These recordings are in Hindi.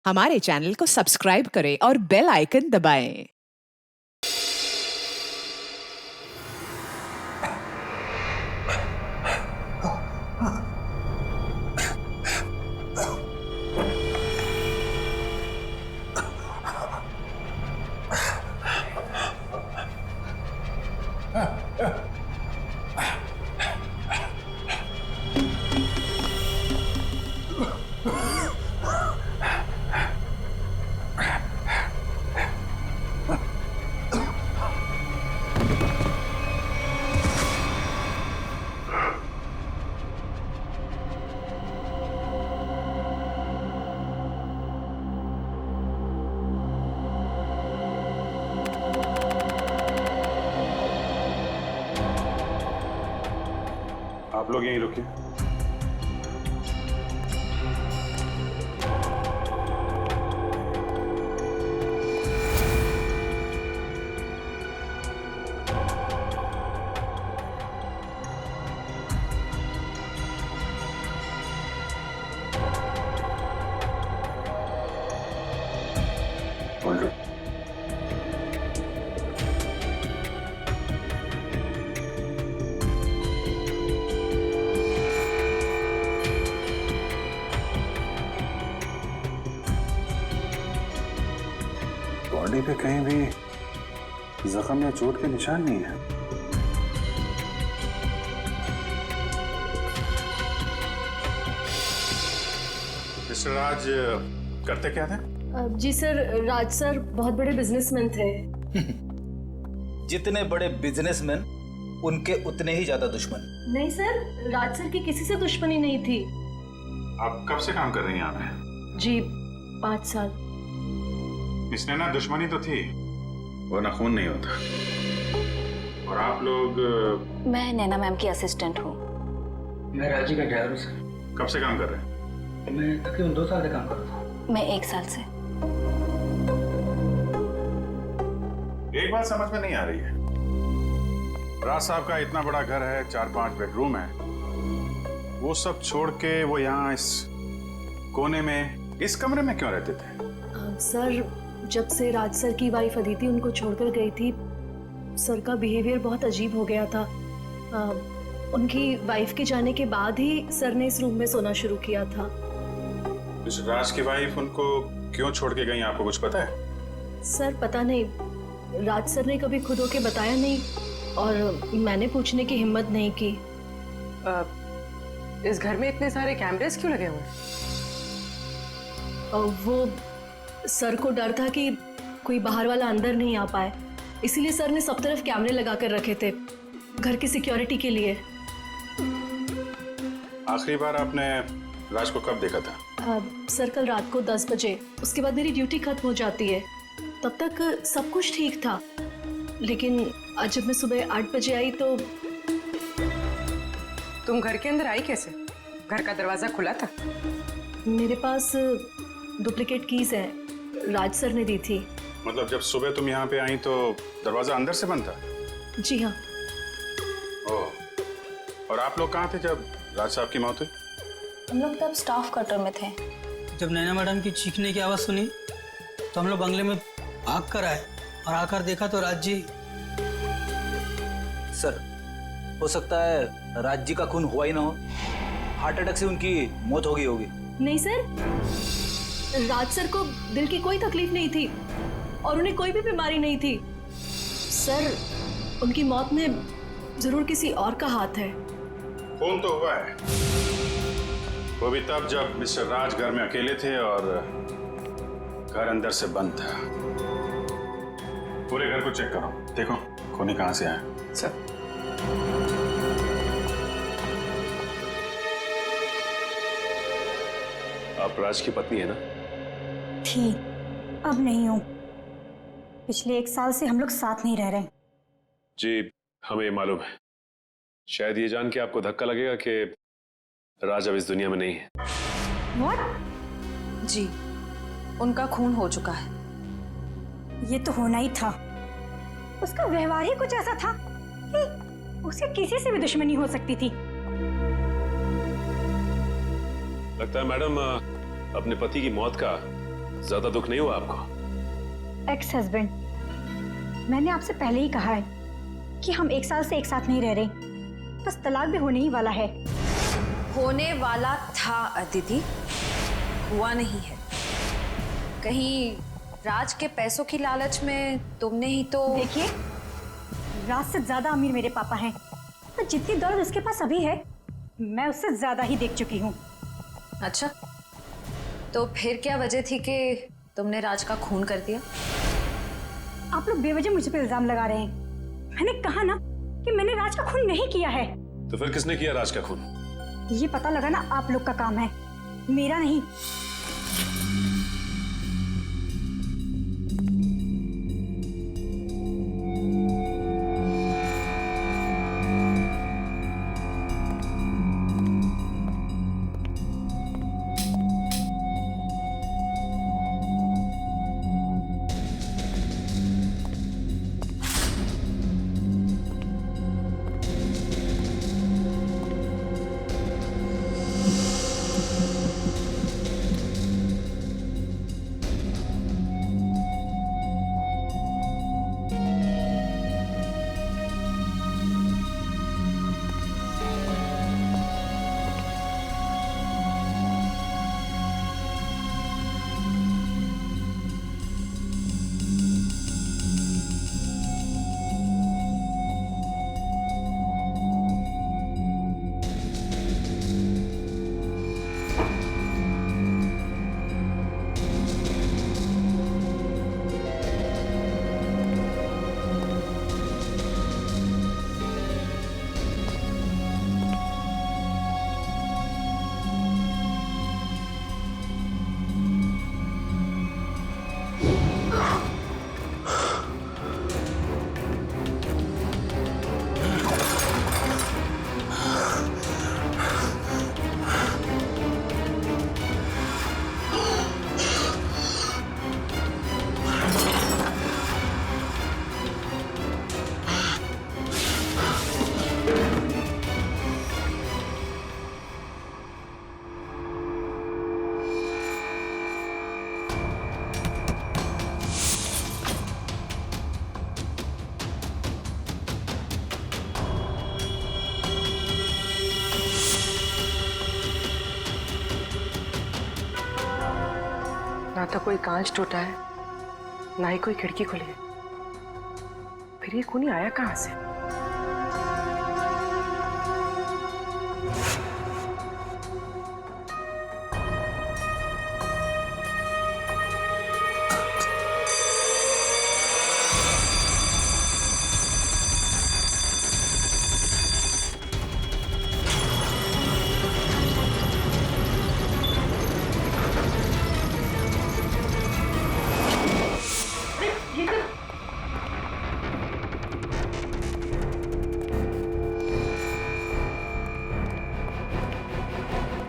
हमारे चैनल को सब्सक्राइब करें और बेल आइकन दबाएं। आप लोग यहीं रुकिए। बोल लो। बॉडी पे कहीं भी जख्म या चोट के निशान नहीं है। मिस्टर राज करते क्या थे? जी सर, राज सर बहुत बड़े बिजनेसमैन थे। जितने बड़े बिजनेसमैन उनके उतने ही ज्यादा दुश्मन। नहीं सर, राज सर की किसी से दुश्मनी नहीं थी। आप कब से काम कर रही हैं यहाँ पे? जी 5 साल। इसने ना दुश्मनी तो थी, वरना खून नहीं होता। और आप लोग मैं नैना मैम की असिस्टेंट हूँ। मैं राजी का ड्राइवर हूँ सर। कब से काम कर रहे हैं? मैं तकरीबन 2 साल से काम कर रहा था। मैं 1 साल से। एक बात समझ में नहीं आ रही है। राज साहब का इतना बड़ा घर है, 4-5 बेडरूम है, वो सब छोड़ के वो यहाँ इस कोने में, इस कमरे में क्यों रहते थे? सर, जब से राज सर की वाइफ अदिति उनको छोड़कर गई थी, सर का बिहेवियर बहुत अजीब हो गया था। उनकी वाइफ के जाने के बाद ही सर ने इस रूम में सोना शुरू किया था। इस राज की वाइफ उनको क्यों छोड़ के गई, आपको कुछ पता है? सर पता नहीं, राज सर ने कभी खुद होके बताया नहीं और मैंने पूछने की हिम्मत नहीं की। इस घर में इतने सारे कैमरेस क्यों लगे हुए हैं? वो सर को डर था कि कोई बाहर वाला अंदर नहीं आ पाए, इसीलिए सर ने सब तरफ कैमरे लगा कर रखे थे, घर की सिक्योरिटी के लिए। आखिरी बार आपने राज को कब देखा था? सर कल रात को 10 बजे, उसके बाद मेरी ड्यूटी खत्म हो जाती है। तब तक सब कुछ ठीक था, लेकिन आज जब मैं सुबह 8 बजे आई तो तुम घर के अंदर आई कैसे? घर का दरवाजा खुला था? मेरे पास डुप्लीकेट कीज है, राज सर ने दी थी। मतलब जब सुबह तुम यहाँ पे आई तो दरवाजा अंदर से बंद था? जी हाँ। ओह, और आप लोग कहाँ थे जब राज साहब की मौत हुई? हम लोग तब स्टाफ क्वार्टर में थे। जब नैना मैडम की चीखने की आवाज़ सुनी तो हम लोग बंगले में भाग कर आए और आकर देखा तो राज जी। सर, हो सकता है राज जी का खून हुआ ही ना हो, हार्ट अटैक से उनकी मौत हो गई होगी। नहीं सर, राज सर को दिल की कोई तकलीफ नहीं थी और उन्हें कोई भी बीमारी नहीं थी। सर, उनकी मौत में जरूर किसी और का हाथ है। खून तो हुआ है, वो भी तब जब मिस्टर राज घर में अकेले थे और घर अंदर से बंद था। पूरे घर को चेक करो, देखो खूनी कहाँ से आया। सर, आप राज की पत्नी है ना? थी, अब नहीं हूँ। पिछले 1 साल से हम लोग साथ नहीं रह रहे। जी हमें मालूम है। शायद ये जान के आपको धक्का लगेगा कि राज अब इस दुनिया में नहीं है। What? जी, उनका खून हो चुका है। ये तो होना ही था। उसका व्यवहार ही कुछ ऐसा था कि उसे किसी से भी दुश्मनी हो सकती थी। लगता है मैडम अपने पति की मौत का ज्यादा दुख नहीं हुआ आपको? एक्स हस्बैंड, मैंने आपसे पहले ही कहा है कि हम 1 साल से एक साथ नहीं रह रहे, बस तलाक भी होने ही वाला है। होने वाला था अदिति, हुआ नहीं है। कहीं राज के पैसों की लालच में तुमने ही तो। देखिए, राज से ज्यादा अमीर मेरे पापा हैं, तो जितनी दौलत उसके पास अभी है मैं उससे ज्यादा ही देख चुकी हूँ। अच्छा, तो फिर क्या वजह थी कि तुमने राज का खून कर दिया? आप लोग बेवजह मुझ पे इल्जाम लगा रहे हैं। मैंने कहा ना कि मैंने राज का खून नहीं किया है। तो फिर किसने किया राज का खून? ये पता लगाना आप लोग का काम है, मेरा नहीं। ना तो कोई कांच टूटा है, ना ही कोई खिड़की खुली है। फिर ये खूनी आया कहां से?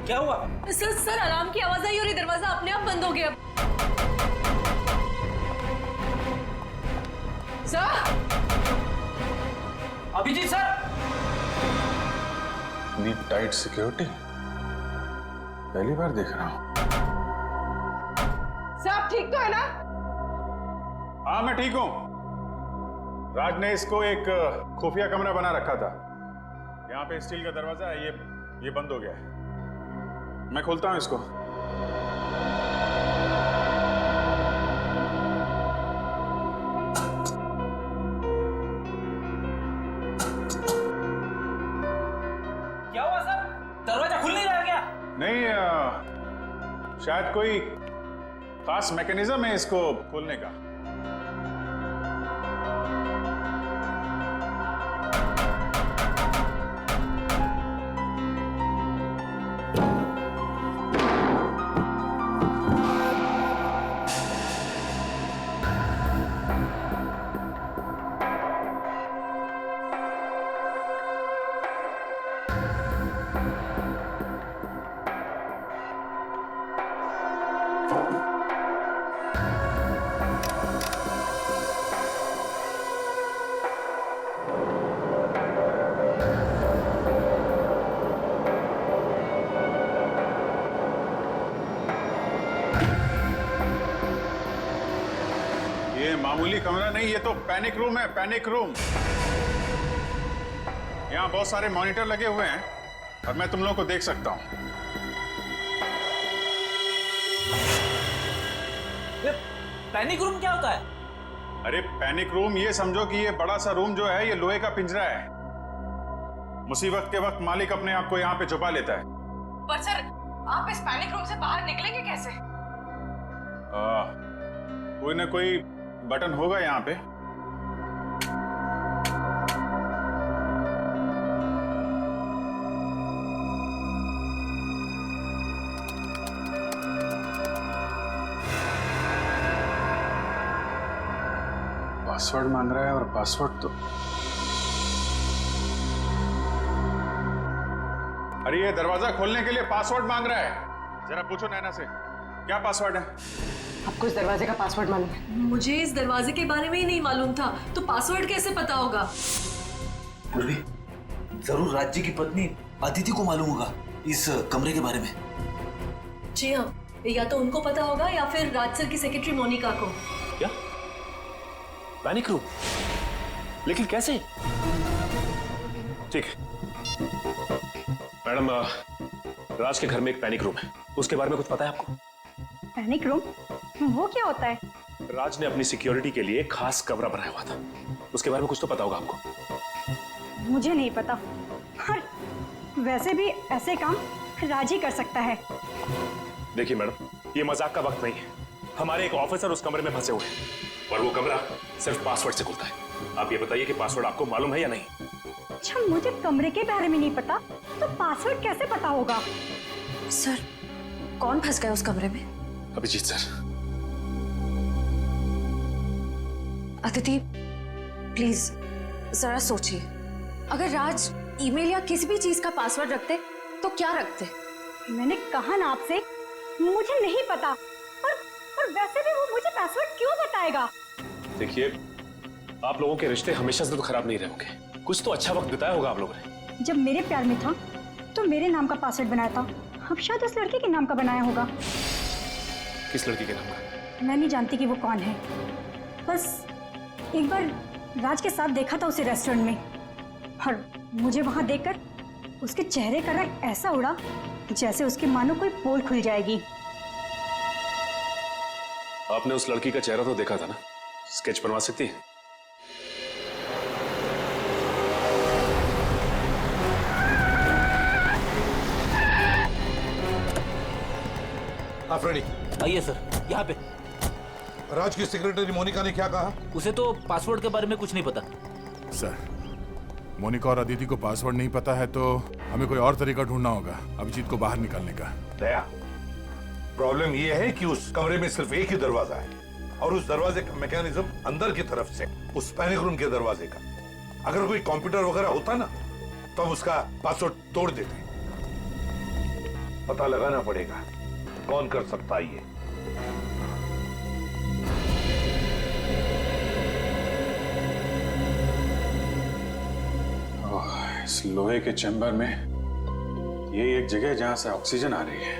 क्या हुआ? सर अलार्म की आवाज आई और ये दरवाजा अपने आप बंद हो गया। Sir, Abhijit sir. इतनी टाइट सिक्योरिटी पहली बार देख रहा हूं। सब ठीक तो है ना? हाँ, मैं ठीक हूं। राज ने इसको एक खुफिया कमरा बना रखा था। यहाँ पे स्टील का दरवाजा है, ये बंद हो गया है। मैं खोलता हूं इसको। क्या हुआ सर? दरवाजा खुल नहीं रहा क्या? नहीं, शायद कोई खास मैकेनिज्म है इसको खोलने का। ये मामूली कमरा नहीं, ये तो पैनिक रूम है, पैनिक रूम। यहाँ बहुत सारे मॉनिटर लगे हुए हैं और मैं तुम लोगों को देख सकता हूँ। पैनिक रूम क्या होता है? अरे पैनिक रूम ये समझो कि ये बड़ा सा रूम जो है ये लोहे का पिंजरा है। मुसीबत के वक्त मालिक अपने आप को यहाँ पे छुपा लेता है। पर सर, आप इस पैनिक रूम से बाहर निकलेंगे कैसे? कोई ना कोई बटन होगा यहाँ पे। पासवर्ड मांग रहा है और पासवर्ड तो अरे ये दरवाजा खोलने के लिए पासवर्ड मांग रहा है। जरा पूछो नैना से क्या पासवर्ड है। आपको इस दरवाजे का पासवर्ड मालूम है? मुझे इस दरवाजे के बारे में ही नहीं मालूम था, तो पासवर्ड कैसे पता होगा? पूर्वी, जरूर राज्य की पत्नी अदिति को मालूम होगा इस कमरे के बारे में। जी हाँ, या तो उनको पता होगा या फिर राज सर की सेक्रेटरी मोनिका को। क्या पैनिक रूम? लेकिन कैसे? ठीक है मैडम, राज के घर में एक पैनिक रूम है, उसके बारे में कुछ पता है आपको? Panic room? वो क्या होता है? राज ने अपनी सिक्योरिटी के लिए खास कमरा बनाया हुआ था, उसके बारे में कुछ तो पता होगा आपको। मुझे नहीं पता। और वैसे भी ऐसे काम राज ही कर सकता है। देखिए मैडम, ये मजाक का वक्त नहीं है। हमारे एक ऑफिसर उस कमरे में फंसे हुए हैं और वो कमरा सिर्फ पासवर्ड से खुलता है। आप ये बताइए कि पासवर्ड आपको मालूम है या नहीं? अच्छा, मुझे कमरे के बारे में नहीं पता, तो पासवर्ड कैसे पता होगा? सर, कौन फंस गया उस कमरे में? अभिजीत सर। अदिति, प्लीज जरा सोचिए, अगर राज ईमेल या किसी भी चीज का पासवर्ड रखते तो क्या रखते? मैंने कहा ना आपसे, मुझे नहीं पता। और वैसे भी वो मुझे पासवर्ड क्यों बताएगा? देखिए, आप लोगों के रिश्ते हमेशा से तो खराब नहीं रहे होंगे, कुछ तो अच्छा वक्त बिताया होगा आप लोगों ने। जब मेरे प्यार में था तो मेरे नाम का पासवर्ड बनाया था, अब शायद उस लड़के के नाम का बनाया होगा। किस लड़की के नाम का? मैं नहीं जानती कि वो कौन है, बस एक बार राज के साथ देखा था उसे रेस्टोरेंट में, और मुझे वहां देखकर उसके चेहरे का रंग ऐसा उड़ा जैसे उसकी मानो कोई पोल खुल जाएगी। आपने उस लड़की का चेहरा तो देखा था ना, स्केच बनवा सकती है? आप रेडी? आइए सर, यहाँ पे। राज की सेक्रेटरी मोनिका ने क्या कहा? उसे तो पासवर्ड के बारे में कुछ नहीं पता। सर, मोनिका और अदिति को पासवर्ड नहीं पता है तो हमें कोई और तरीका ढूंढना होगा अभिजीत को बाहर निकालने का। दया, प्रॉब्लम यह है कि उस कमरे में सिर्फ एक ही दरवाजा है और उस दरवाजे का मैकेनिज्म अंदर की तरफ से, उस पैनिक रूम के दरवाजे का। अगर कोई कंप्यूटर वगैरह होता ना तो हम उसका पासवर्ड तोड़ देते। पता लगाना पड़ेगा कौन कर सकता है ये। इस लोहे के चैम्बर में ये एक जगह है जहां से ऑक्सीजन आ रही है।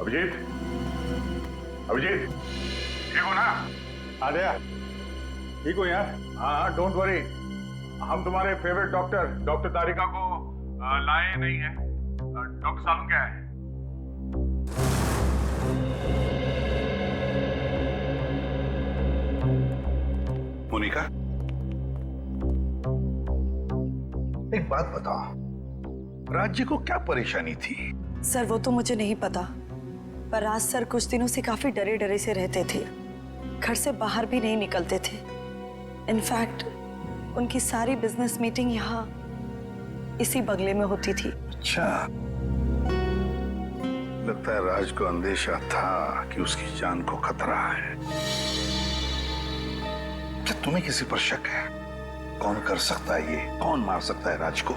अभिजीत, अभिजीत, ठीक हो ना? आ गया? ठीक हो यार? हाँ, डोंट वरी, हम तुम्हारे फेवरेट डॉक्टर तारिका को लाए नहीं है। डॉक्टर सालू क्या है? मोनिका, एक बात बताओ, राज्य को क्या परेशानी थी? सर, वो तो मुझे नहीं पता, पर राज सर कुछ दिनों से काफी डरे डरे से रहते थे, घर से बाहर भी नहीं निकलते थे। इनफैक्ट उनकी सारी बिजनेस मीटिंग यहाँ इसी बंगले में होती थी। अच्छा, लगता है राज को अंदेशा था कि उसकी जान को खतरा है। क्या तुम्हें किसी पर शक है? कौन कर सकता है ये? कौन मार सकता है राज को?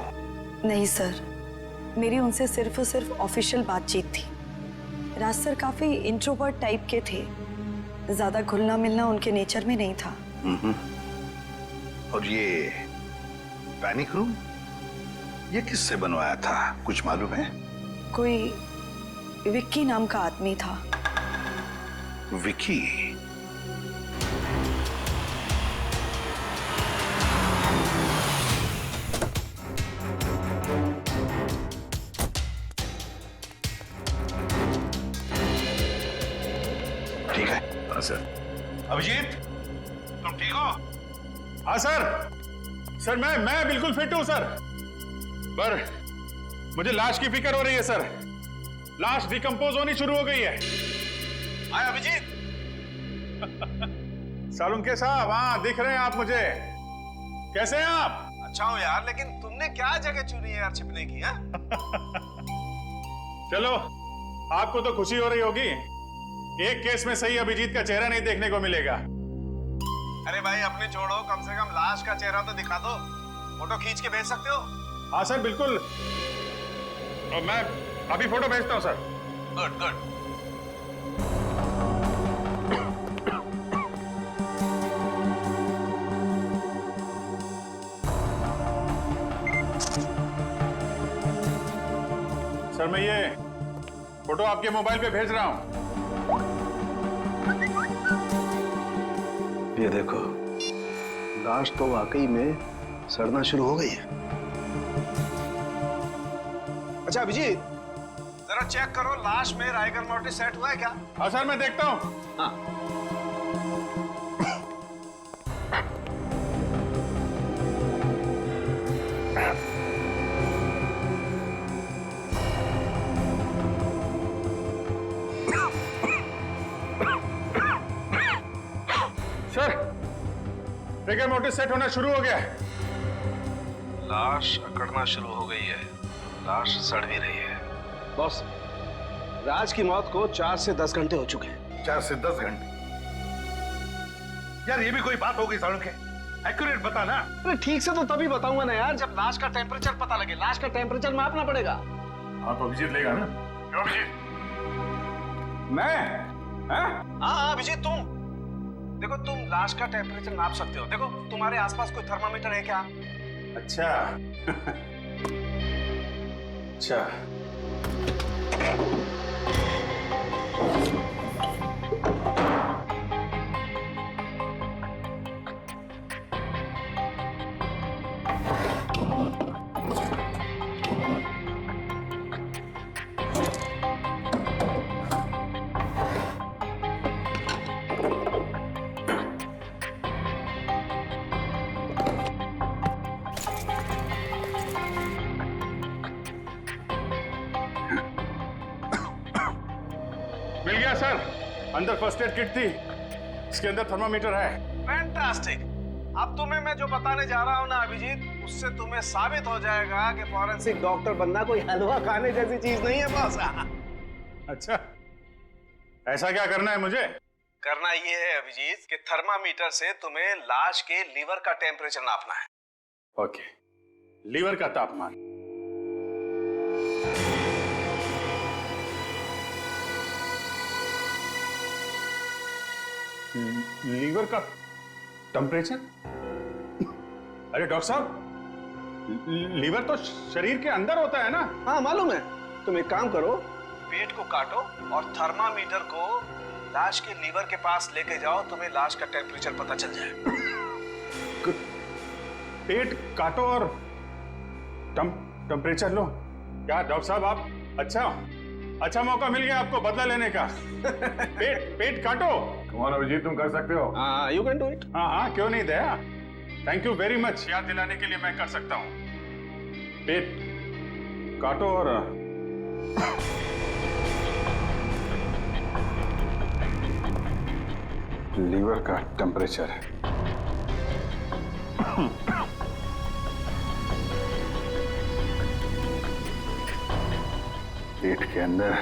नहीं सर, मेरी उनसे सिर्फ और सिर्फ ऑफिशियल बातचीत थी। राज सर काफी इंट्रोवर्ट टाइप के थे, ज्यादा घुलना मिलना उनके नेचर में नहीं था। और ये पैनिक रूम, ये किससे बनवाया था, कुछ मालूम है? कोई विक्की नाम का आदमी था। विकी। ठीक है। हाँ सर। अभिजीत, तुम ठीक हो? हाँ सर। सर मैं बिल्कुल फिट हूं सर। पर मुझे लाश की फिक्र हो रही है सर। लाश डिकम्पोज होनी शुरू हो गई है। आए अभिजीत। सालुंके साहब, हाँ दिख रहे हैं आप मुझे। कैसे हैं आप? अच्छा हो यार, लेकिन तुमने क्या जगह चुनी है यार छिपने की? हाँ? चलो, आपको तो खुशी हो रही होगी। एक केस में सही अभिजीत का चेहरा नहीं देखने को मिलेगा। अरे भाई अपने छोड़ो, कम से कम लाश का चेहरा तो दिखा दो। फोटो खींच के भेज सकते हो? हाँ सर बिल्कुल। और मैं अभी फोटो भेजता हूँ सर। Good good. सर मैं ये फोटो आपके मोबाइल पे भेज रहा हूँ। ये देखो, लाश तो वाकई में सड़ना शुरू हो गई है। अच्छा अभिजीत, जरा चेक करो लाश में राइगर मोर्टिस सेट हुआ है क्या? हाँ सर मैं देखता हूँ। हाँ। सर ट्रिगर मोटिस सेट होना शुरू हो गया है। लाश अकड़ना शुरू हो गई है, लाश सड़ भी रही है। बॉस, राज की मौत को 4 से 10 घंटे हो चुके हैं। 4 से 10 घंटे? यार ये भी कोई बात हो गई सालुंके? एक्यूरेट बता ना। अरे ठीक से तो तभी बताऊंगा ना यार, जब लाश का टेम्परेचर पता लगे। लाश का टेम्परेचर मापना पड़ेगा। आप अभिजीत लेगा ना? क्यों अभिजीत? मैं? हाँ अभिजीत, तुम देखो, तुम लाश का टेम्परेचर नाप सकते हो। देखो तुम्हारे आसपास कोई थर्मामीटर है क्या? अच्छा। अच्छा। मिल गया सर। अंदर फर्स्ट एड किट थी, इसके अंदर थर्मामीटर है। फैंटास्टिक। अब तुम्हें मैं जो बताने जा रहा हूँ ना अभिजीत, उससे तुम्हें साबित हो जाएगा कि फॉरेंसिक डॉक्टर बनना कोई हलवा खाने जैसी चीज नहीं है बॉस। अच्छा, ऐसा क्या करना है मुझे? करना ये है अभिजीत कि थर्मामीटर से तुम्हें लाश के लीवर का टेम्परेचर नापना है। ओके, लीवर का तापमान। लीवर का टेम्परेचर? अरे डॉक्टर साहब, लीवर तो शरीर के अंदर होता है ना? हाँ मालूम है। तुम एक काम करो, पेट को काटो और थर्मामीटर को लाश के लीवर के पास लेके जाओ, तुम्हें लाश का टेम्परेचर पता चल जाएगा। पेट काटो और टेम्परेचर लो? क्या डॉक्टर साहब आप अच्छा मौका मिल गया आपको बदला लेने का। पेट काटो। कौन अभिजीत, तुम कर सकते हो। You can do it. हाँ क्यों नहीं दया। थैंक यू वेरी मच, याद दिलाने के लिए मैं कर सकता हूँ। पेट काटो और लीवर का टेम्परेचर है। पेट के अंदर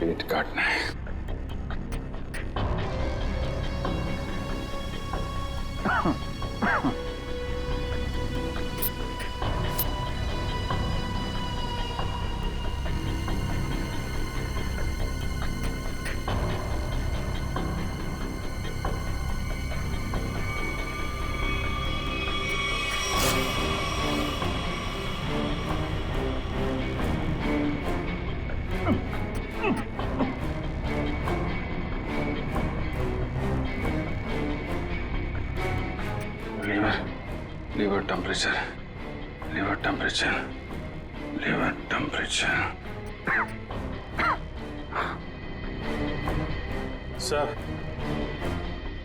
पेट काटना है। Temperature, liver temperature, liver temperature. Sir,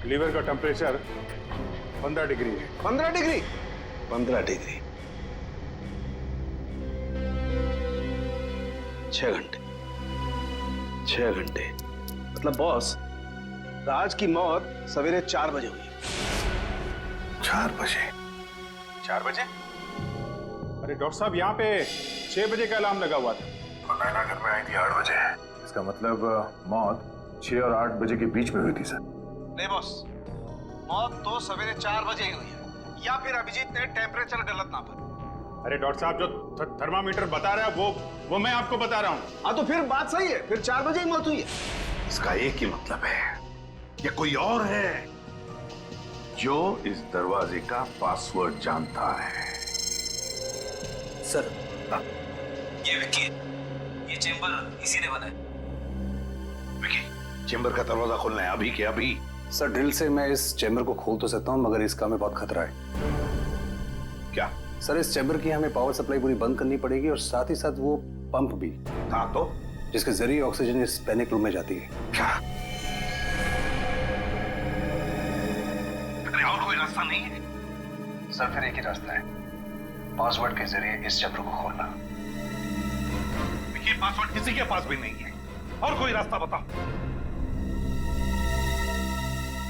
liver का टेम्परेचर 15 डिग्री है। 15 डिग्री? 15 डिग्री। 6 घंटे। 6 घंटे मतलब बॉस, राज की मौत सवेरे 4 बजे हुई। 4 बजे? 4 बजे? अरे डॉक्टर साहब, यहाँ पे 6 बजे का अलार्म लगा हुआ था। और नैना घर में आई थी 8 बजे। इसका मतलब मौत 6 और 8 बजे के बीच में हुई थी सर। नहीं बॉस, मौत तो सवेरे 4 बजे ही हुई है, या फिर अभिजीत ने टेम्परेचर गलत नापा। अरे डॉक्टर साहब, जो थर्मामीटर बता रहा है वो मैं आपको बता रहा हूँ। हाँ तो फिर बात सही है, फिर 4 बजे ही मौत हुई है। इसका एक ही मतलब है, ये कोई और है जो इस दरवाजे का पासवर्ड जानता है। सर, ये विक्की है। ये चेंबर इसी ने बनाया। विक्की, चेंबर का दरवाजा खोलना है अभी के अभी। सर, ड्रिल से मैं इस चेंबर को खोल तो सकता हूँ, मगर इसका हमें बहुत खतरा है। क्या? सर, इस चेंबर की हमें पावर सप्लाई पूरी बंद करनी पड़ेगी और साथ ही साथ वो पंप भी। हाँ तो? जिसके जरिए ऑक्सीजन इस पैनिक रूम में जाती है। क्या? अरे और कोई रास्ता नहीं है? सर, फिर एक ही रास्ता है, पासवर्ड के जरिए इस चेंबर को खोलना। देखिए, पासवर्ड किसी के पास भी नहीं है। और कोई रास्ता बताओ।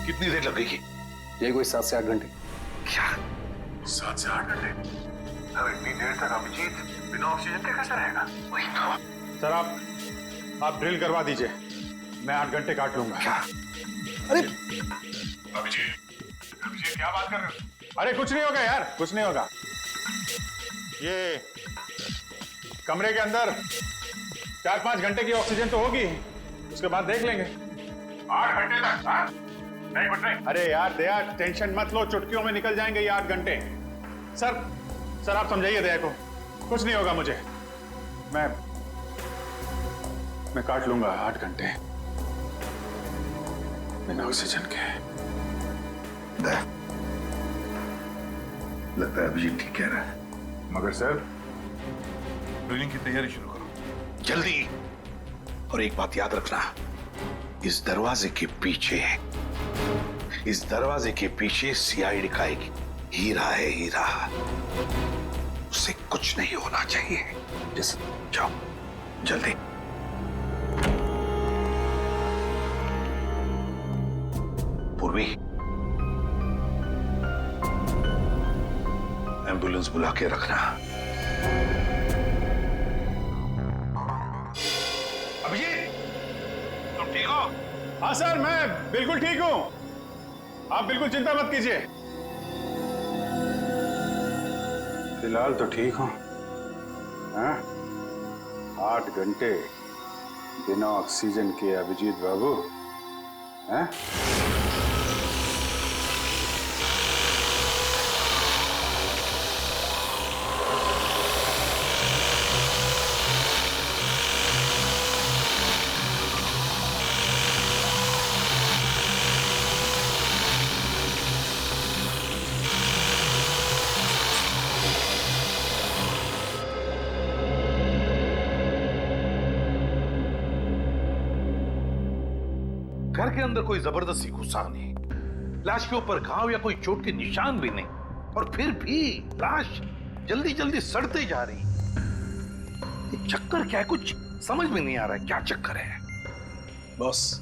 कितनी देर लगेगी? ये कोई 7 से 8 घंटे। क्या? 7 से 8 घंटे? अब इतनी देर तक अभिजीत बिना ऑक्सीजन के कैसे रहेगा? वही तो। सर, आप ड्रिल करवा दीजिए, मैं 8 घंटे काट लूंगा। क्या? अरे अभिजीत क्या बात कर रहे हो? अरे कुछ नहीं होगा यार, कुछ नहीं होगा। ये कमरे के अंदर 4-5 घंटे की ऑक्सीजन तो होगी, उसके बाद देख लेंगे। 8 घंटे तक? हाँ? नहीं कुछ नहीं। अरे यार दया, टेंशन मत लो, चुटकियों में निकल जाएंगे ये 8 घंटे। सर आप समझाइए दया को, कुछ नहीं होगा मुझे। मैं काट लूंगा 8 घंटे बिना ऑक्सीजन के। लगता है अभिजीत ठीक कह रहा है। मगर सर, ड्रिलिंग की तैयारी शुरू करो जल्दी। और एक बात याद रखना, इस दरवाजे के पीछे सीआईडी का एक हीरा है, हीरा। उसे कुछ नहीं होना चाहिए। जैसे जाओ जल्दी। पूर्वी, एम्बुलेंस बुला के रखना। अभिजीत, तुम ठीक हो? हाँ सर, मैं बिल्कुल ठीक हूँ, आप बिल्कुल चिंता मत कीजिए। फिलहाल तो ठीक हूँ। हाँ? 8 घंटे बिना ऑक्सीजन के अभिजीत बाबू। हाँ? घर के अंदर कोई जबरदस्ती घुसा नहीं, लाश के ऊपर घाव या कोई चोट के निशान भी नहीं, और फिर भी लाश जल्दी जल्दी सड़ते जा रही। ये चक्कर क्या है? कुछ समझ में नहीं आ रहा है, क्या चक्कर है? बॉस,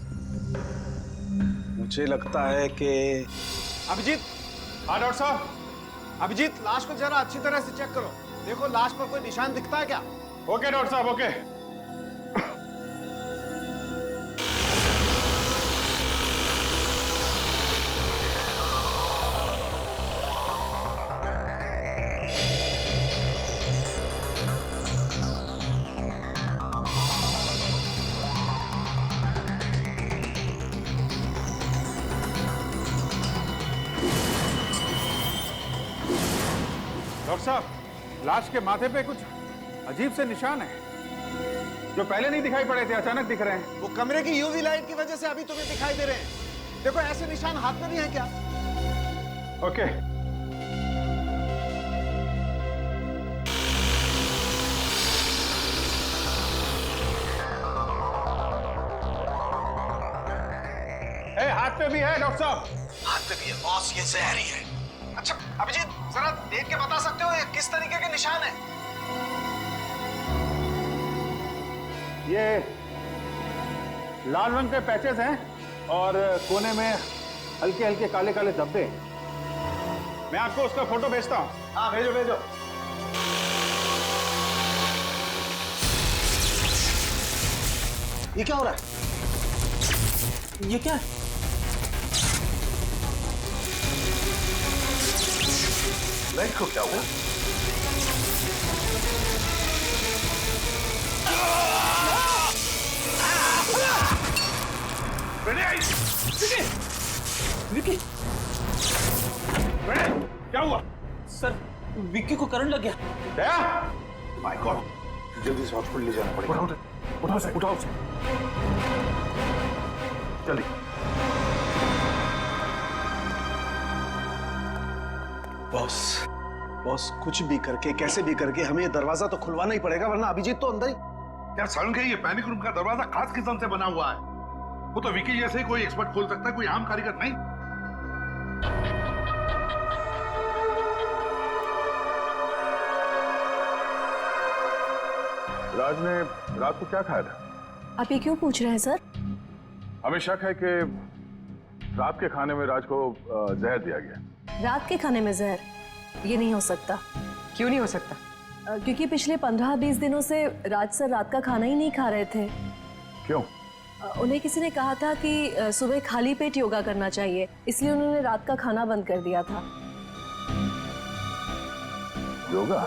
मुझे लगता है कि अभिजीत। हाँ डॉक्टर साहब। अभिजीत, लाश को जरा अच्छी तरह से चेक करो, देखो लाश पर कोई निशान दिखता है क्या? ओके डॉक्टर साहब, ओके। डॉक्टर साहब, लाश के माथे पे कुछ अजीब से निशान है जो पहले नहीं दिखाई पड़े थे, अचानक दिख रहे हैं। वो कमरे की यूवी लाइट की वजह से अभी तुम्हें दिखाई दे रहे हैं। देखो ऐसे निशान हाथ में भी हैं क्या? ओके। हाथ पे भी है डॉक्टर साहब। हाथ पे भी है बॉस, ये जहर ही है। अच्छा अभिजीत, जरा देख के बता सकते हो ये किस तरीके के निशान है? ये लाल रंग के पैचेस हैं और कोने में हल्के हल्के काले काले धब्बे। मैं आपको उसका फोटो भेजता हूँ। हाँ भेजो भेजो। ये क्या हो रहा है? ये क्या है? लाइट को क्या हुआ? विक्की, क्या हुआ? सर विक्की को करंट लग गया। माय गॉड, जल्दी से हॉस्पिटल ले जाना पड़ेगा। उठाओ से, उठाओ से। जल्दी। बॉस कुछ भी करके कैसे भी करके हमें ये दरवाजा तो खुलवाना ही पड़ेगा, वरना अभिजीत तो अंदर ही। यार सारुण के ये पैनिक रूम का दरवाजा खास किस्म से बना हुआ है। वो तो विकी जैसे ही कोई एक्सपर्ट खोल सकता है, कोई आम कारीगर नहीं। राज ने रात को क्या खाया था? आप ये क्यों पूछ रहे हैं सर? हमें शक है कि रात के खाने में राज को जहर दिया गया। रात के खाने में जहर? ये नहीं हो सकता। क्यों नहीं हो सकता? क्योंकि पिछले 15-20 दिनों से राज सर रात का खाना ही नहीं खा रहे थे। क्यों? उन्हें किसी ने कहा था कि सुबह खाली पेट योगा करना चाहिए, इसलिए उन्होंने रात का खाना बंद कर दिया था। योगा?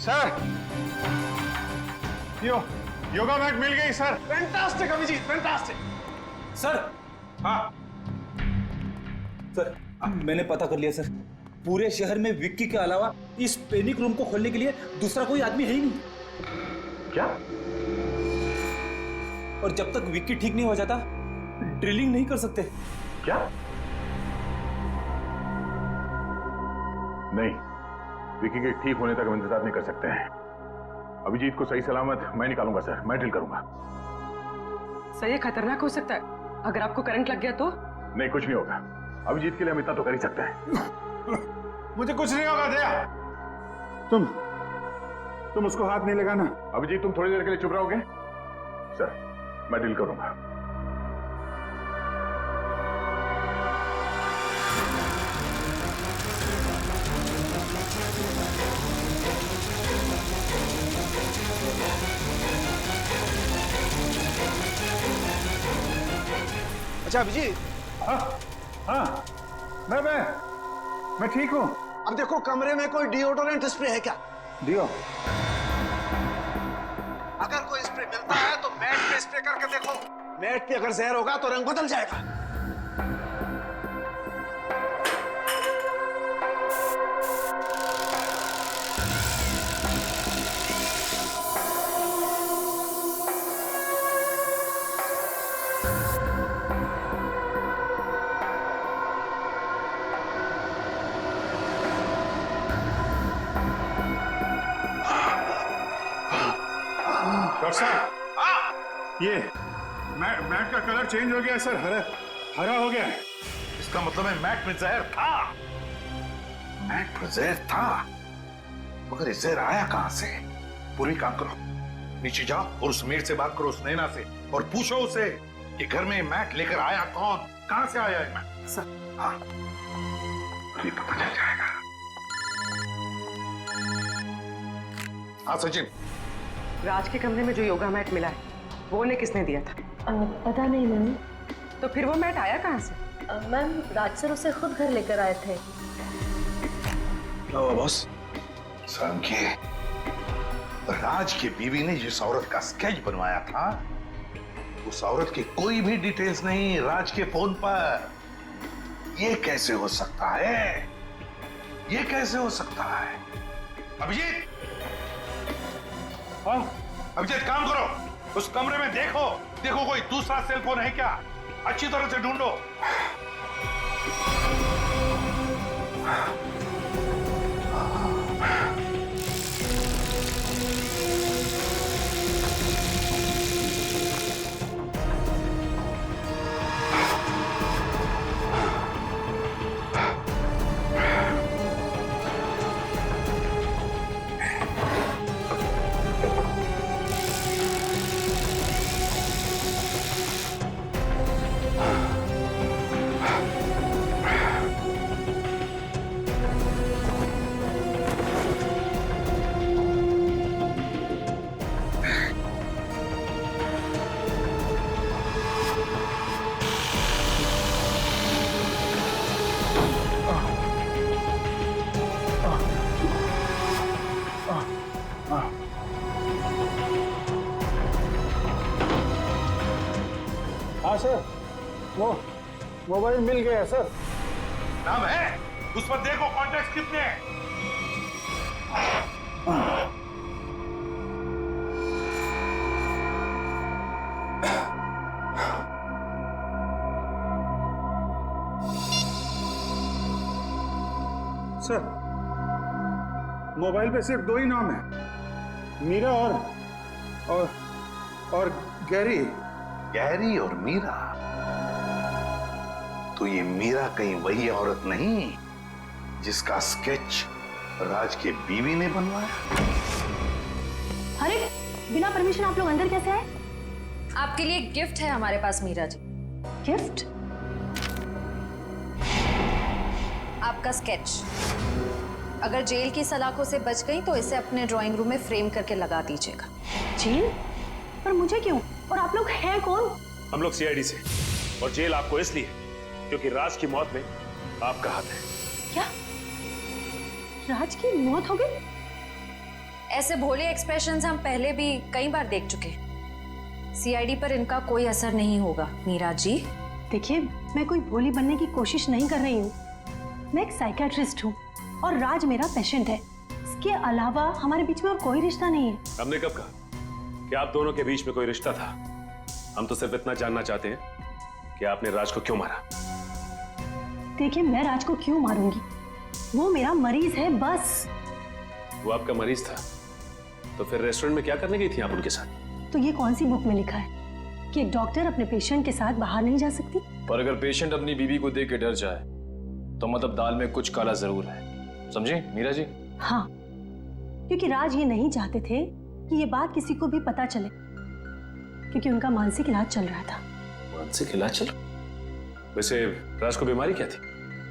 सर योगा मैट मिल गई सर। Fantastic Abhijit, fantastic. सर। हाँ सर मैंने पता कर लिया सर, पूरे शहर में विक्की के अलावा इस पैनिक रूम को खोलने के लिए दूसरा कोई आदमी है ही नहीं। क्या? और जब तक विक्की ठीक नहीं हो जाता ड्रिलिंग नहीं कर सकते। क्या? नहीं, विकी के ठीक होने तक हम इंतजार नहीं कर सकते हैं। अभिजीत को सही सलामत मैं निकालूंगा सर, मैं ड्रिल करूंगा। सर ये खतरनाक हो सकता है, अगर आपको करंट लग गया तो? नहीं कुछ नहीं होगा, अभिजीत के लिए हम इतना तो कर ही सकते हैं। मुझे कुछ नहीं होगा दया। तुम उसको हाथ नहीं लगाना। अभिजीत तुम थोड़ी देर के लिए चुप रहोगे? सर मैं ड्रिल करूंगा। अच्छा अभिजीत। हाँ मैं ठीक हूँ। अब देखो कमरे में कोई डिओडोरेंट स्प्रे है क्या? डिओ? अगर कोई स्प्रे मिलता है तो मैट पे स्प्रे करके देखो। मैट पे अगर जहर होगा तो रंग बदल जाएगा। डॉक्टर साहब ये मैट का कलर चेंज हो गया सर, हरा हो गया है। इसका मतलब है मैट में जहर था। मैट में जहर था, मगर ये जहर आया कहां से? पूरी काम करो, नीचे जाओ और उस मेड से बात करो, उस नैना से, और पूछो उसे कि घर में मैट लेकर आया कौन, कहां से आया है मैट। सर। हाँ अभी पता चल जाएगा। हाँ सचिन, राज के कमरे में जो योगा मैट मिला है वो उन्हें किसने दिया था? पता नहीं मैम। तो फिर वो मैट आया कहाँ से? मैम राज सर उसे खुद घर लेकर आए थे। क्या हुआ बॉस? समझे, राज की बीवी ने जिस औरत का स्केच बनवाया था उस औरत की कोई भी डिटेल्स नहीं राज के फोन पर। ये कैसे हो सकता है? ये कैसे हो सकता है? अभिजीत, हाँ अभिजीत, काम करो, उस कमरे में देखो देखो कोई दूसरा सेल फोन है क्या, अच्छी तरह से ढूंढो। हाँ सर, वो मोबाइल मिल गया सर। नाम है उस पर, देखो कॉन्टैक्ट कितने हैं। सर, मोबाइल पे सिर्फ दो ही नाम है, मीरा और गैरी। गैरी और मीरा? तो ये मीरा कहीं वही औरत नहीं जिसका स्केच राज के बीवी ने बनवाया? अरे बिना परमिशन आप लोग अंदर कैसे आए? आपके लिए गिफ्ट है हमारे पास मीरा जी। गिफ्ट? आपका स्केच। अगर जेल की सलाखों से बच गई तो इसे अपने ड्राइंग रूम में फ्रेम करके लगा दीजिएगा। जेल? पर मुझे क्यों? और आप लोग हैं कौन? हम लोग सीआईडी से, और जेल आपको इसलिए क्योंकि राज की मौत में आपका हाथ है। क्या? राज की मौत हो गई? ऐसे भोले एक्सप्रेशंस हम पहले भी कई बार देख चुके हैं। सीआईडी पर इनका कोई असर नहीं होगा मीरा जी। देखिए, मैं कोई भोली बनने की कोशिश नहीं कर रही हूँ। मैं एक साइकियाट्रिस्ट हूँ और राज मेरा पेशेंट है। इसके अलावा हमारे बीच में और कोई रिश्ता नहीं है। हमने कब कहा कि आप दोनों के बीच में कोई रिश्ता था? हम तो सिर्फ इतना जानना चाहते हैं कि आपने राज को क्यों मारा। देखिए, मैं राज को क्यों मारूंगी? वो मेरा मरीज है, बस। वो आपका मरीज था तो फिर रेस्टोरेंट में क्या करने गई थी आप उनके साथ? तो ये कौन सी बुक में लिखा है कि एक डॉक्टर अपने पेशेंट के साथ बाहर नहीं जा सकती? पर अगर पेशेंट अपनी बीवी को देख के डर जाए तो मतलब दाल में कुछ काला जरूर है, समझे मीरा जी? हाँ, क्योंकि राज ये नहीं चाहते थे कि ये बात किसी को भी पता चले, क्योंकि उनका मानसिक इलाज चल रहा था। मानसिक इलाज चल? वैसे राज को बीमारी क्या थी?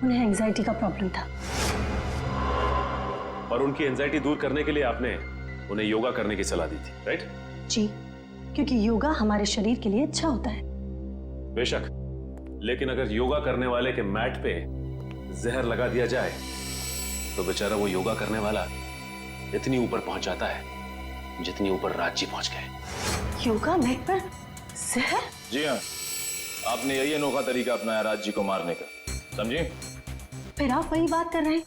उन्हें एंजाइटी का प्रॉब्लम था। और उनकी एंजाइटी दूर करने के लिए आपने उन्हें योगा करने की सलाह दी थी, राइट? जी, क्योंकि योगा हमारे शरीर के लिए अच्छा होता है। बेशक, लेकिन अगर योगा करने वाले के मैट पे जहर लगा दिया जाए तो बेचारा वो योगा करने वाला इतनी ऊपर पहुंच जाता है जितनी ऊपर राज जी पहुंच गए। योगा मैट पर जहर? जी हाँ, आपने यही अनोखा तरीका अपनाया राज जी को मारने का, समझे? फिर आप वही बात कर रहे हैं।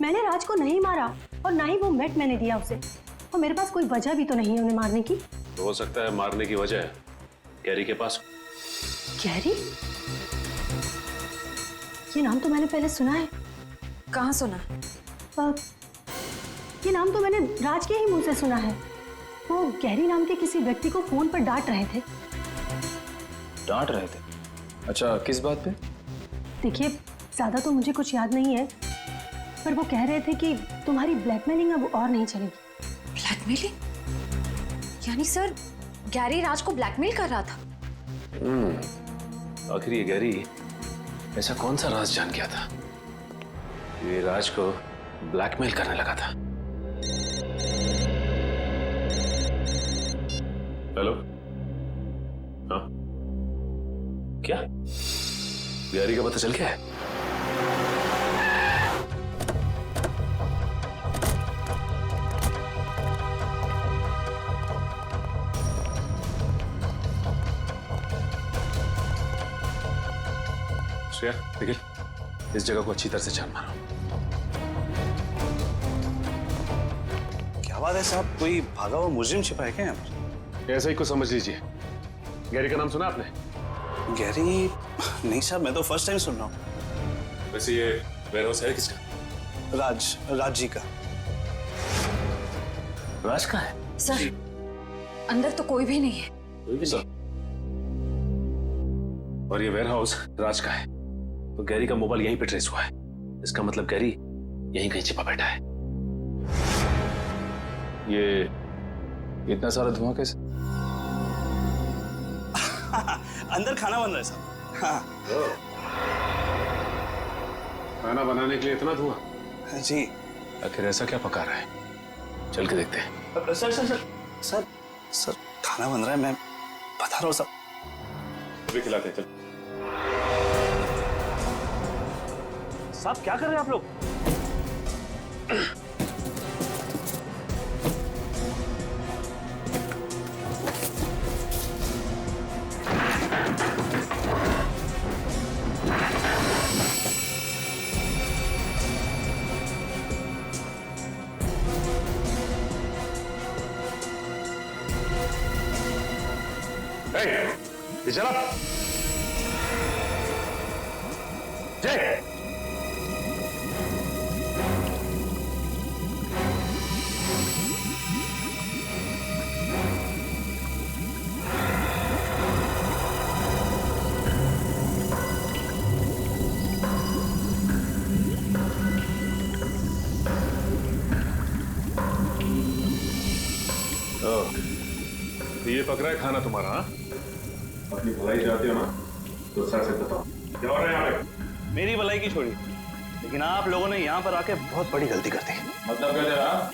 मैंने राज को नहीं मारा और ना ही वो मैट मैंने दिया उसे, और मेरे पास कोई वजह भी तो नहीं है उन्हें मारने की। तो हो सकता है मारने की वजह गैरी के पास। गैरी? ये नाम तो मैंने पहले सुना है। कहाँ सुना? ये नाम तो मैंने राज के ही मुंह से सुना है। वो गैरी नाम के किसी व्यक्ति को फोन पर डांट रहे थे। डांट रहे थे? अच्छा, किस बात पे? देखिए, ज्यादा तो मुझे कुछ याद नहीं है, पर वो कह रहे थे कि तुम्हारी ब्लैकमेलिंग अब और नहीं चलेगी। ब्लैकमेलिंग? यानी सर, गैरी राज को ब्लैकमेल कर रहा था? आखिर ये गैरी ऐसा कौन सा राज जान गया था ये राज को ब्लैकमेल करने लगा था? हेलो? हाँ, क्या गैरी का पता चल गया है? श्रेया, निखिल, इस जगह को अच्छी तरह से छान मारो। हवा दे साहब, कोई भागा हुआ मुजरिम छिपा है क्या यहाँ पर? ऐसा ही कुछ समझ लीजिए। गैरी का नाम सुना आपने? गैरी? नहीं साहब, मैं तो फर्स्ट टाइम सुन रहा हूँ। वैसे ये वेयरहाउस है किसका? राज जी का। राज का है? सर, अंदर तो कोई भी नहीं है। कोई भी नहीं। और ये वेयरहाउस राज का है, तो गैरी का मोबाइल यहीं पे ट्रेस हुआ है। इसका मतलब गैरी यहीं कहीं छिपा बैठा है। ये इतना सारा धुआं कैसे? अंदर खाना बन रहा है साहब। हाँ। खाना बनाने के लिए इतना धुआं? जी। आखिर ऐसा क्या पका रहा है? चल के देखते हैं। Sir sir sir sir sir खाना बन रहा है, मैं बता रहा हूँ साहब। अभी खिलाते हैं, चल। साहब क्या कर रहे हैं आप लोग? ये चला जय। तो ये पक रहा है खाना तुम्हारा? हाँ, अपनी भलाई चाहते हो ना, तो सर से बताओ क्या हो रहा है यहाँ पे? मेरी भलाई की छोड़ी, लेकिन आप लोगों ने यहाँ पर आके बहुत बड़ी गलती कर दी। मतलब क्या जरा?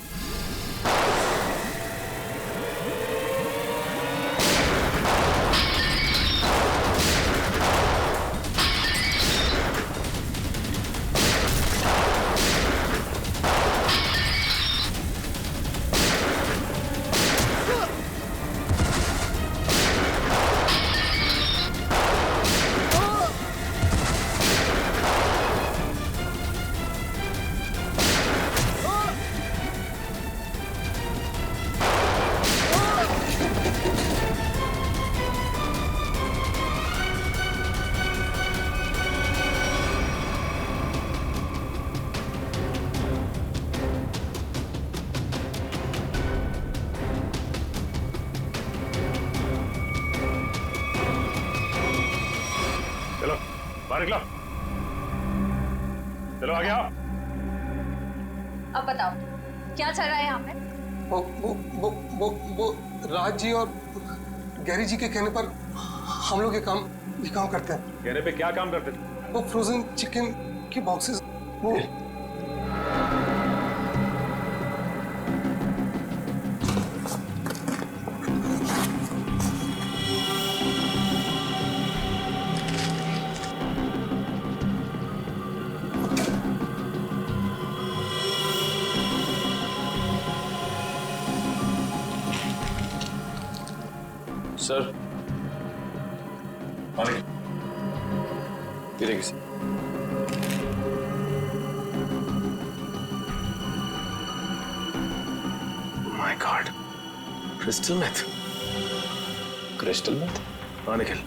बाहर निकलो, चलो आगे आओ। अब बताओ क्या चल रहा है यहाँ पे? वो राज जी और गैरी जी के कहने पर हम लोग ये काम करते हैं। कहने पे क्या काम करते थे? वो फ्रोजन चिकन की बॉक्सेस वो सर पानी गिरेगी sir. My god, crystal meth. Crystal meth? हाँ निखिल,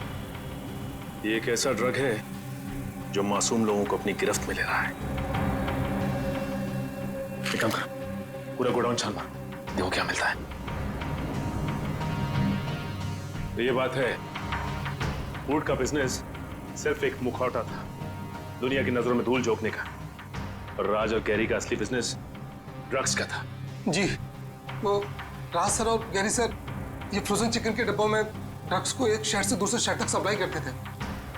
ये एक ऐसा ड्रग है जो मासूम लोगों को अपनी गिरफ्त में ले रहा है। एक काम कर, पूरा गोडाउन छान मार, देखो क्या मिलता है। तो ये बात है, फूड का बिजनेस सिर्फ एक मुखौटा था दुनिया की नजरों में धूल झोंकने का, और राज और गैरी का असली बिजनेस ड्रग्स का था। जी, वो राज सर और गैरी सर ये फ्रोजन चिकन के डब्बों में ड्रग्स को एक शहर से दूसरे शहर तक सप्लाई करते थे।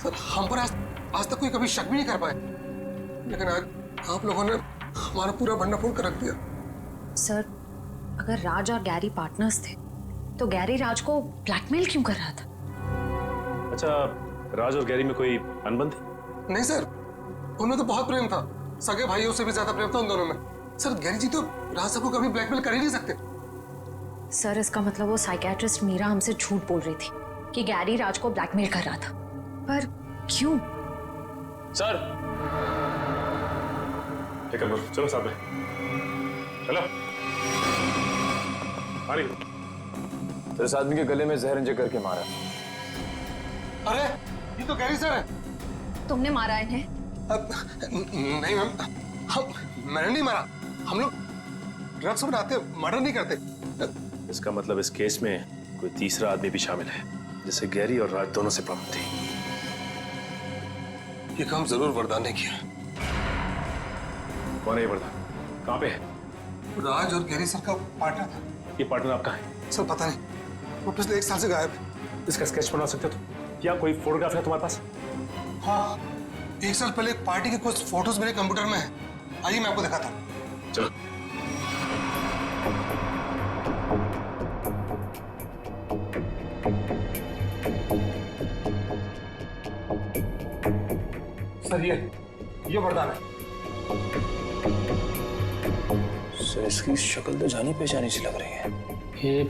सर हम पर आज तक कोई कभी शक भी नहीं कर पाए, लेकिन आज आप लोगों ने हमारा पूरा भंडाफोड़ कर रख दिया। सर, अगर राज और गैरी पार्टनर्स थे तो गैरी राज को ब्लैकमेल क्यों कर रहा था? अच्छा, राज और गैरी में कोई अनबन थी? नहीं सर, उनमें तो बहुत प्रेम था, सगे भाइयों से भी ज्यादा प्रेम था उन दोनों में। सर गैरी जी तो राज सर को कभी ब्लैकमेल कर ही नहीं सकते। सर इसका मतलब वो साइकियाट्रिस्ट मीरा हमसे झूठ बोल रही थी कि गैरी राज को ब्लैकमेल कर रहा था, पर क्यों? सर ठीक है, चलो साथ में चलो। अरे तो इस आदमी के गले में जहर इंजेक्ट करके मारा। अरे ये तो गैरी सर है। तुमने मारा इन्हें? नहीं मैम, मैंने नहीं मारा। हम लोग ड्रग्स बनाते, मर्डर नहीं करते। इसका मतलब इस केस में कोई तीसरा आदमी भी शामिल है, जिसे गैरी और राज दोनों से प्रॉब्लम थी। ये काम जरूर वरदान ने किया। कौन है ये वरदान? कहाँ पे है? राज और गैरी सर का पार्टनर था। ये पार्टनर आपका है? सर पता नहीं, वो पिछले 1 साल से गायब है। इसका स्केच बना सकते हो तुम? क्या कोई फोटोग्राफ है तुम्हारे पास? हाँ, 1 साल पहले एक पार्टी के कुछ फोटोज मेरे कंप्यूटर में है। आइए मैं आपको दिखाता हूँ। चलो। सर ये वरदान है। सर इसकी शक्ल तो जानी पहचानी सी लग रही है। ये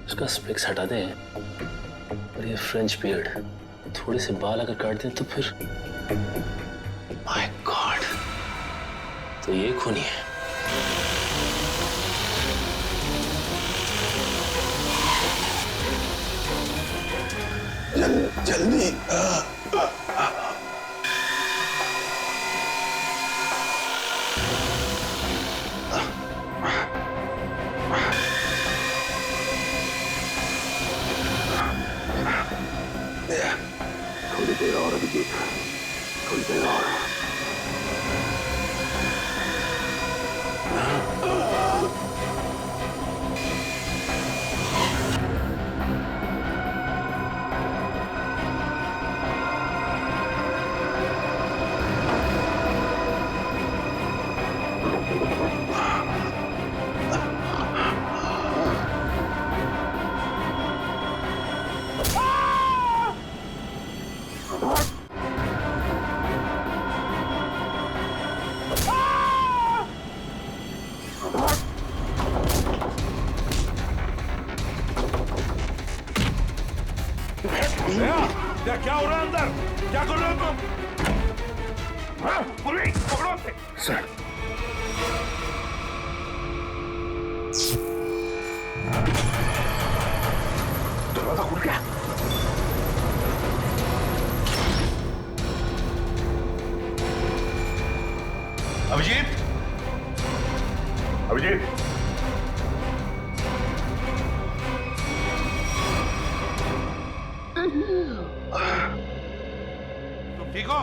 इसका स्पेक्स हटा दें और ये फ्रेंच बियर्ड, थोड़े से बाल अगर काट दें तो फिर माय गॉड, तो ये खूनी है। जल्दी थोड़ी देर और अभिजीत, थोड़ी देर और। क्या हो रहा है अंदर? क्या कर रहे हो तुम? पुलिस पकड़ो से। सर दरवाजा खुल गया। अभिजीत, अभिजीत, तुम ठीक हो?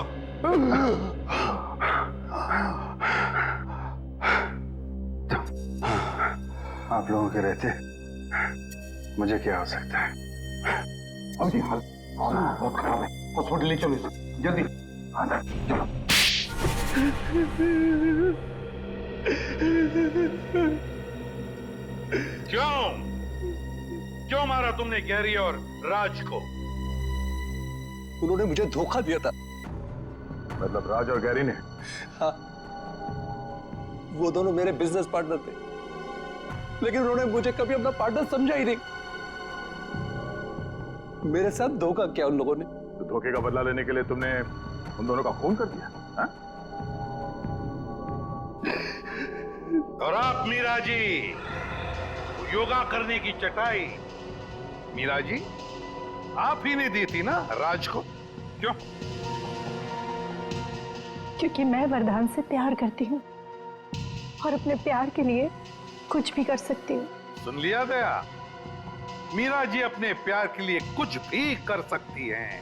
आप लोगों के रहते मुझे क्या हो सकता है? अभिजीत बहुत खराब है, हॉस्पिटल ले चलो जल्दी। हाँ सर चलो। क्यों मारा तुमने गैरी और राज को? उन्होंने मुझे धोखा दिया था। मतलब राज और गैरी ने? हाँ, वो दोनों मेरे बिजनेस पार्टनर थे, लेकिन उन्होंने मुझे कभी अपना पार्टनर समझा ही नहीं। मेरे साथ धोखा किया उन लोगों ने। तो धोखे का बदला लेने के लिए तुमने उन दोनों का खून कर दिया? हा? और आप मीरा जी, योगा करने की चटाई मीरा जी आप ही ने दी थी ना राज को? क्यों? क्योंकि मैं वरदान से प्यार करती हूँ और अपने प्यार के लिए कुछ भी कर सकती हूँ। सुन लिया गया? मीरा जी अपने प्यार के लिए कुछ भी कर सकती हैं।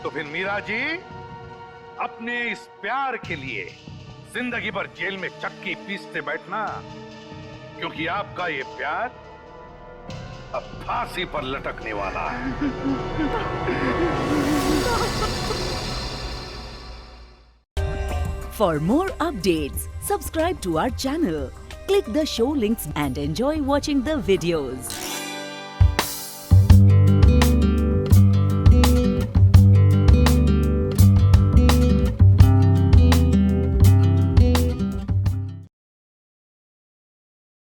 तो फिर मीरा जी अपने इस प्यार के लिए जिंदगी भर जेल में चक्की पीसते बैठना, क्योंकि आपका ये प्यार अब फांसी पर लटकने वाला है। For more updates, subscribe to our channel, click the show links and enjoy watching the videos.